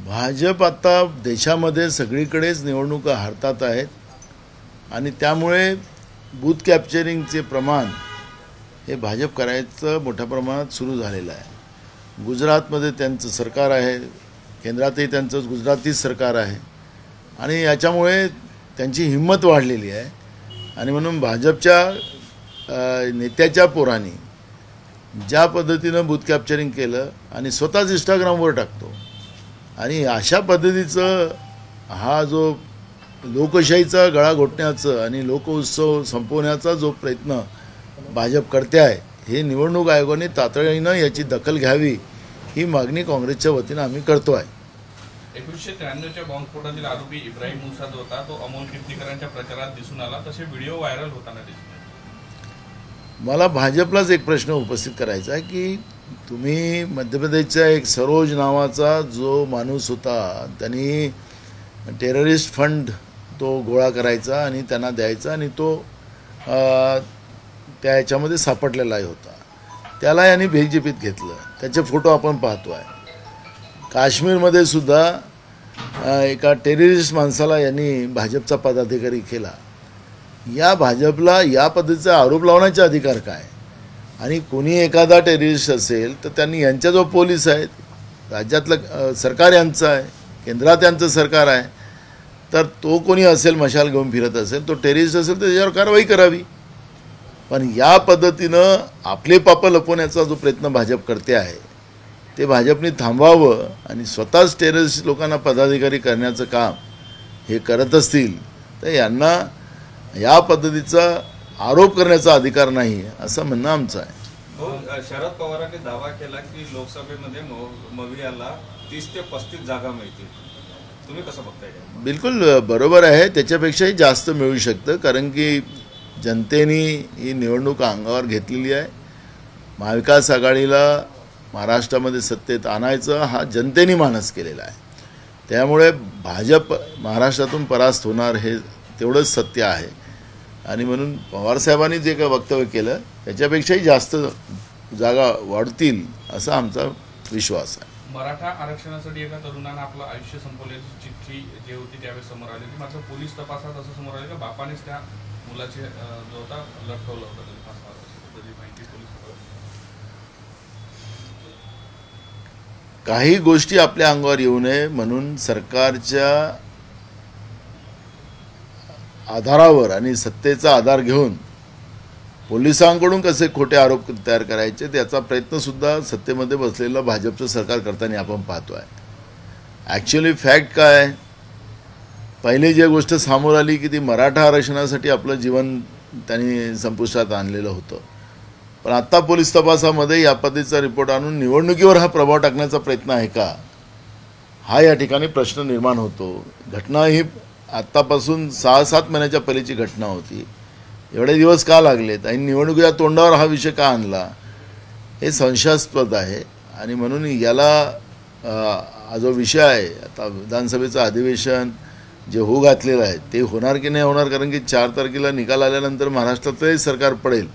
भाजप आता देशामध्ये सगळीकडेच निवडणुका हारतात आहेत आणि त्यामुळे बूथ कॅप्चरिंगचे प्रमाण हे भाजप करायचं मोठ्या प्रमाणात सुरू झालेलं आहे। गुजरातमध्ये त्यांचं सरकार आहे, केंद्रातही त्यांचं गुजराती सरकार आहे आणि याच्यामुळे त्यांची हिंमत वाढलेली आहे आणि म्हणून भाजपच्या नेत्याच्या पोरांनी ज्या पद्धतीनं बूथ कॅप्चरिंग केलं आणि स्वतःच इंस्टाग्रामवर टाकतो आणि अशा पद्धतीचं हा जो लोकशाहीचा गळा घोटण्याचं आणि लोकोत्सव संपवण्याचा जो प्रयत्न भाजप करते आहे, हे निवडणूक आयोगाने तातडीनं याची दखल घ्यावी ही मागणी काँग्रेसच्या वतीनं आम्ही करतो आहे। 1993च्या बॉम्बस्फोटातील आरोपी इब्राहिम मुसा जो होता तो अमोल कीर्तीकरांच्या प्रचारात दिसून आला, तसे व्हिडिओ व्हायरल होताना दिसले। मला भाजपलाच एक प्रश्न उपस्थित करायचा आहे की तुम्ही मध्य प्रदेशचा एक सरोज नावाचा जो माणूस होता, त्यांनी टेररिस्ट फंड तो गोळा करायचा आणि त्यांना द्यायचा आणि तो त्या ह्याच्यामध्ये सापडलेला होता, त्याला यांनी भेजीपीत घेतलं, त्याचे फोटो आपण पाहतो आहे। काश्मीरमध्ये सुद्धा एका टेररिस्ट माणसाला यांनी भाजपचा पदाधिकारी केला। या भाजपला या पद्धतीचा आरोप लावण्याचा अधिकार काय? आणि कोणी एखादा टेररिस्ट असेल तर त्यांनी यांच्या जो पोलीस आहेत, राज्यातलं सरकार यांचं आहे, केंद्रात यांचं सरकार आहे, तर तो कोणी असेल मशाल घेऊन फिरत असेल, तो टेररिस्ट असेल तर त्याच्यावर कारवाई करावी। पण या पद्धतीनं आपले पाप लपवण्याचा जो प्रयत्न भाजप करते आहे ते भाजपने थांबवावं आणि स्वतःच टेररिस्ट लोकांना पदाधिकारी करण्याचं काम हे करत असतील तर यांना या पद्धतीचा आरोप करण्याचा अधिकार नाही असं म्हणणं आमचं आहे। शरद पवारांनी दावा केला की लोकसभेमध्ये मवियाला 30 ते 35 जागा मिळतील, तुम्ही कसं बघताय? बिलकुल बरोबर आहे, त्याच्यापेक्षाही जास्त मिळू शकतं, कारण की जनतेने ही निवडणूक अंगावर घेतलेली आहे। महाविकास आघाडीला महाराष्ट्रामध्ये सत्तेत आणायचं हा जनतेने मानस केलेला आहे, त्यामुळे भाजप महाराष्ट्रातून परास्त होणार हे तेवढंच सत्य आहे आणि म्हणून पवारसाहेबांनी जे काही वक्तव्य केलं त्याच्यापेक्षाही जास्त जागा वाढतील असा आमचा विश्वास आहे। मराठा आरक्षणासाठी एका तरुणानं आपलं आयुष्य संपवल्याची चिठ्ठी जी होती त्यावेळेस समोर आली होती, मात्र पोलीस तपासात असं समोर आलं की बापानेच त्या मुलाचे जो होता लटकवलं होतं। काही गोष्टी आपल्या अंगावर येऊ नये म्हणून सरकारच्या आधारावर आणि सत्तेचा आधार घेऊन पोलिसांकडून कसे खोटे आरोप तयार करायचे त्याचा प्रयत्न सुद्धा सत्तेमध्ये बसलेलं भाजपचं सरकार करताना आपण पाहतो आहे। ॲक्च्युअली फॅक्ट काय आहे, पहिली जी गोष्ट समोर आली की ती मराठा आरक्षणासाठी आपलं जीवन त्यांनी संपुष्टात आणलेलं होतं, पण आत्ता पोलीस तपासामध्ये या पद्धतीचा रिपोर्ट आणून निवडणुकीवर हा प्रभाव टाकण्याचा प्रयत्न आहे का, हा या ठिकाणी प्रश्न निर्माण होतो। घटना ही आत्तापासून 6-7 महिन्याच्या पहिलीची घटना होती, एवढे दिवस का लागलेत आणि निवडणुकीच्या तोंडावर हा विषय का आणला हे संशयास्पद आहे आणि म्हणून याला हा जो विषय आहे आता विधानसभेचं अधिवेशन जे होऊ घातलेलं आहे ते होणार की नाही होणार, कारण की 4 तारखेला निकाल आल्यानंतर महाराष्ट्रातही सरकार पडेल,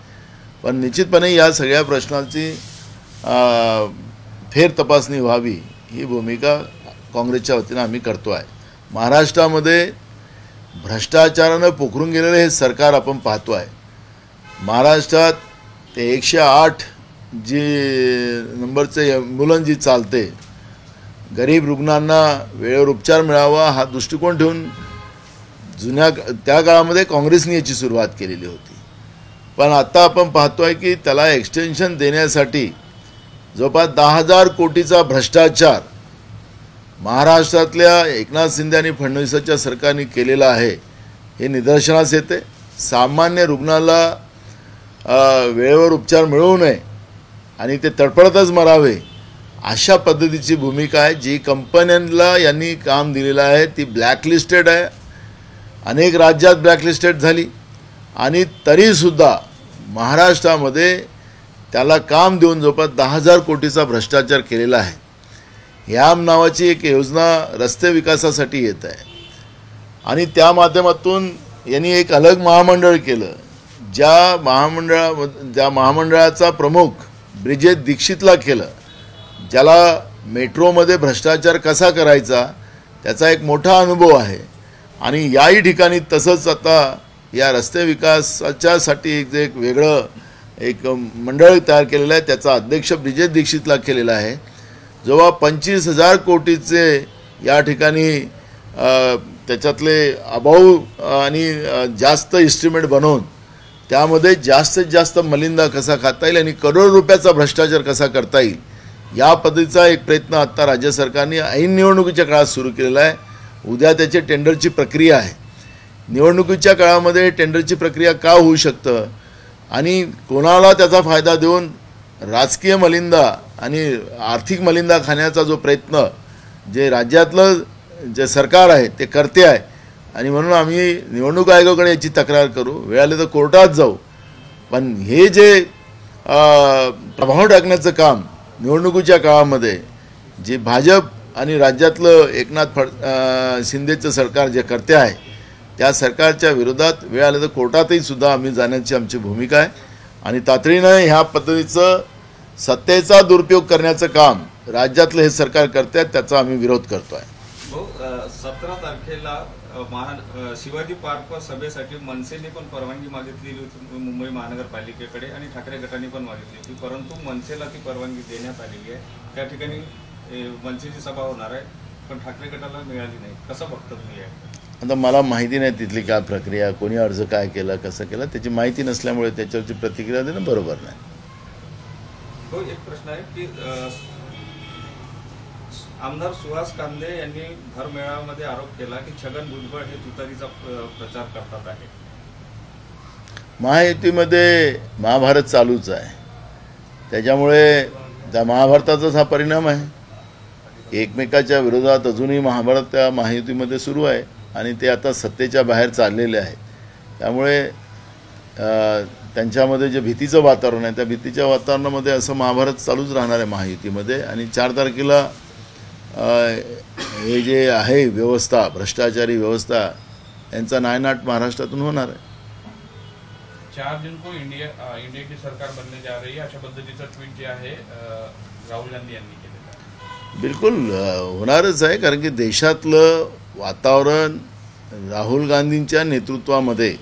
पण निश्चितपणे या सगळ्या प्रश्नांची फेर तपासणी व्हावी ही भूमिका काँग्रेसच्या वतीनं आम्ही करतो आहे। महाराष्ट्रामध्ये भ्रष्टाचारानं पोखरून गेलेलं हे सरकार आपण पाहतो आहे। महाराष्ट्रात ते 108 जी नंबरचे ॲम्ब्युलन्स जी चालते, गरीब रुग्णांना वेळेवर उपचार मिळावा हा दृष्टिकोन ठेवून त्या काळामध्ये काँग्रेसने याची सुरुवात केलेली होती, पण आता आपण पाहतोय की त्याला एक्सटेन्शन देण्यासाठी जवळपास 10,000 कोटीचा भ्रष्टाचार महाराष्ट्रातल्या एकनाथ शिंदे आणि फडणवीसांच्या सरकारने केलेला आहे हे निदर्शनास येते। सामान्य रुग्णाला वेळेवर उपचार मिळवू नये आणि ते तडफडतच मरावे अशा पद्धतीची भूमिका आहे। जी कंपन्यांना यांनी काम दिलेलं आहे ती ब्लॅकलिस्टेड आहे, अनेक राज्यात ब्लॅकलिस्टेड झाली आणि तरीसुद्धा महाराष्ट्रामध्ये त्याला काम देऊन जवळपास 10,000 कोटीचा भ्रष्टाचार केलेला आहे। याम नावाची एक योजना रस्ते विकासासाठी येत आहे आणि त्या माध्यमातून यांनी एक अलग महामंडळ केलं, ज्या महामंडळाचा प्रमुख ब्रिजेश दीक्षितला केलं, ज्याला मेट्रोमध्ये भ्रष्टाचार कसा करायचा त्याचा एक मोठा अनुभव आहे. आणि याही ठिकाणी तसंच आता या रस्ते विकासाच्यासाठी एक वेगळं एक मंडळ तयार केलेलं आहे. त्याचा अध्यक्ष ब्रिजेश दीक्षितला केलेला आहे. जेव्हा 25,000 कोटीचे या ठिकाणी त्याच्यातले अभाव आणि जास्त इस्टिमेट बनवून त्यामध्ये जास्तीत जास्त मलिंदा कसा खाता येईल आणि करोड रुपयाचा भ्रष्टाचार कसा करता येईल या पद्धतीचा एक प्रयत्न आता राज्य सरकारने ऐन निवडणुकीच्या काळात सुरू केलेला आहे. उद्या त्याची टेंडरची प्रक्रिया आहे. निवडणुकीच्या काळामध्ये टेंडरची प्रक्रिया का होऊ शकतं आणि कोणाला त्याचा फायदा देऊन राजकीय मलिंदा आणि आर्थिक मलिंदा खाण्याचा जो प्रयत्न जे राज्यातलं जे सरकार आहे ते करते आहे. आणि म्हणून आम्ही निवडणूक आयोगाकडे याची तक्रार करू, वेळ आले तर कोर्टात जाऊ. पण हे जे प्रभाव टाकण्याचं काम निवडणुकीच्या काळामध्ये जे भाजप आणि राज्यातलं एकनाथ शिंदेचं सरकार जे करते आहे त्या सरकारच्या विरोधात वेळ आले तर कोर्टातही सुद्धा आम्ही जाण्याची आमची भूमिका आहे. आणि तातडीनं ह्या पद्धतीचं सत्तेचा दुरुपयोग करण्याचं काम राज्यातलं हे सरकार करते आहे त्याचा आम्ही विरोध करतो आहे. 17 तारखेला शिवाजी पार्क सभेसाठी मनसेने पण परवानगी मागितलेली होती मुंबई महानगरपालिकेकडे आणि ठाकरे गटाने पण मागितली होती, परंतु मनसेला ती परवानगी देण्यात आलेली आहे. त्या ठिकाणी मनसेची सभा होणार आहे पण ठाकरे गटाला मिळाली नाही. कसं बघता तुम्ही आहे? आता मला माहिती नाही तिथली काय प्रक्रिया, कोणी अर्ज काय केला, कसं केलं त्याची माहिती नसल्यामुळे त्याच्यावरची प्रतिक्रिया देणं बरोबर नाही. तो एक प्रश्न आहे की आमदार सुहास कांदे यांनी भर मेळाव्यामध्ये आरोप केला की छगन भुजबळ हे तुतारीचा प्रचार करतात आहे. महायुतीमध्ये महाभारत चालूच आहे त्याच्यामुळे त्या महाभारताचाच हा परिणाम आहे. एकमेकाच्या विरोधात अजूनही महाभारत त्या महायुतीमध्ये सुरू आहे आणि ते आता सत्तेच्या बाहेर चाललेले आहे. त्यामुळे त्यांच्यामध्ये जे भीतीचं वातावरण आहे त्या भीतीच्या वातावरणामध्ये असं महाभारत चालूच राहणार आहे महायुतीमध्ये. आणि 4 तारखेला हे जे आहे व्यवस्था भ्रष्टाचारी व्यवस्था यांचा नायनाट महाराष्ट्रातून होणार आहे. 4 जून को इंडिया की सरकार बनने जा रही है अशा पद्धतीचं ट्विट जे आहे राहुल गांधी यांनी केलेलं आहे. बिलकुल होणारच आहे कारण की देशातलं वातावरण राहुल गांधींच्या नेतृत्वामध्ये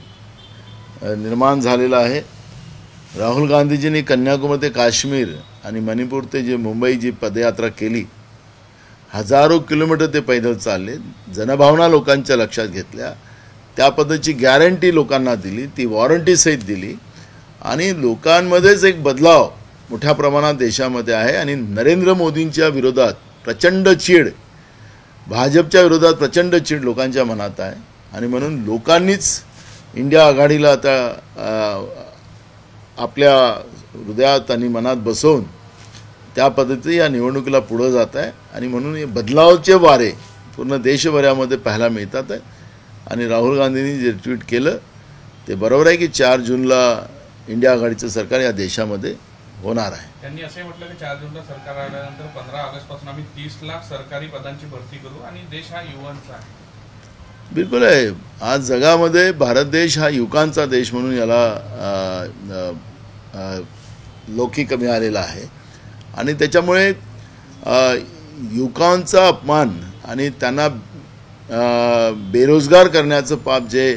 निर्माण झालेलं आहे. राहुल गांधीजींनी कन्याकुमारी ते काश्मीर आणि मणिपूर ते जे मुंबई जी पदयात्रा केली, हजारो किलोमीटर ते पैदल चालले, जनभावना लोकांच्या लक्षात घेतल्या, त्या पद्धतीची गॅरंटी लोकांना दिली, ती वॉरंटीसहित दिली आणि लोकांमध्येच एक बदलाव मोठ्या प्रमाणात देशामध्ये आहे. आणि नरेंद्र मोदींच्या विरोधात प्रचंड चीड, भाजपच्या विरोधात प्रचंड चीड लोकांच्या मनात आहे. आणि म्हणून लोकांनीच इंडिया आघाडीला आता आपल्या हृदयात आणि मनात बसवून त्या पद्धतीने या निवडणुकीला पुढे जात आहे. आणि म्हणून हे बदलावचे वारे पूर्ण देशभरामध्ये पाहायला मिळतात आहे. आणि राहुल गांधींनी जे ट्विट केलं ते बरोबर आहे की 4 जूनला इंडिया आघाडीचं सरकार या देशामध्ये होणार आहे. त्यांनी असे म्हटलं की 4 जूनला सरकार आल्यानंतर 15 ऑगस्टपासून आम्ही 30 लाख सरकारी पदांची भरती करू आणि देश हा युवांचा आहे. बिलकुल आहे. आज जगामध्ये भारत देश हा युवकांचा देश म्हणून याला लौकिक मिळालेला आहे. आणि त्याच्यामुळे युवकांचा अपमान आणि त्यांना बेरोजगार करण्याचं पाप जे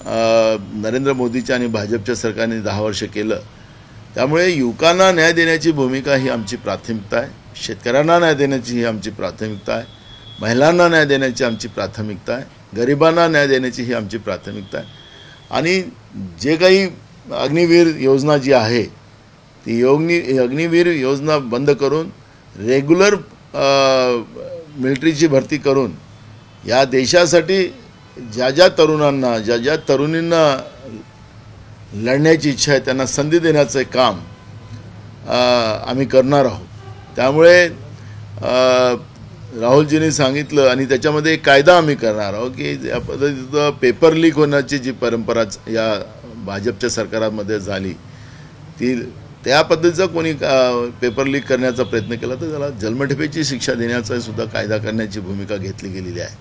नरेंद्र मोदीच्या आणि भाजपच्या सरकारने 10 वर्ष केलं, त्यामुळे युवकांना न्याय देण्याची भूमिका ही आमची प्राथमिकता आहे. शेतकऱ्यांना न्याय देण्याची ही आमची प्राथमिकता आहे. महिलांना न्याय देण्याची आमची प्राथमिकता आहे. गरिबांना न्याय देण्याची ही आमची प्राथमिकता आहे. आणि जे काही अग्निवीर योजना जी आहे ती अग्निवीर योजना बंद करून रेग्युलर मिलिटरीची भरती करून या देशासाठी ज्या तरुणांना ज्या तरुणींना लढण्याची इच्छा आहे त्यांना संधी देण्याचं काम आम्ही करणार आहोत. त्यामुळे राहुलजींनी सांगितलं आणि त्याच्यामध्ये एक कायदा आम्ही करणार आहोत की या पद्धतीचं पेपर लीक होण्याची जी परंपरा या भाजपच्या सरकारामध्ये झाली ती त्या पद्धतीचा कोणी पेपर लीक करण्याचा प्रयत्न केला तर त्याला जन्मठेपेची शिक्षा देण्याचा सुद्धा कायदा करण्याची भूमिका घेतली गेलेली आहे.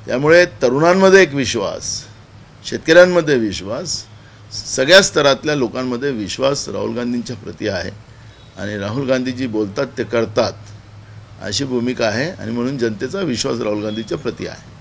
त्यामुळे तरुणांमध्ये एक विश्वास, शेतकऱ्यांमध्ये विश्वास, सगळ्या स्तरातल्या लोकांमध्ये विश्वास राहुल गांधींच्या प्रती आहे. आणि राहुल गांधीजी बोलतात ते करतात अशी भूमिका आहे आणि म्हणून जनतेचा विश्वास राहुल गांधीच्या प्रती आहे.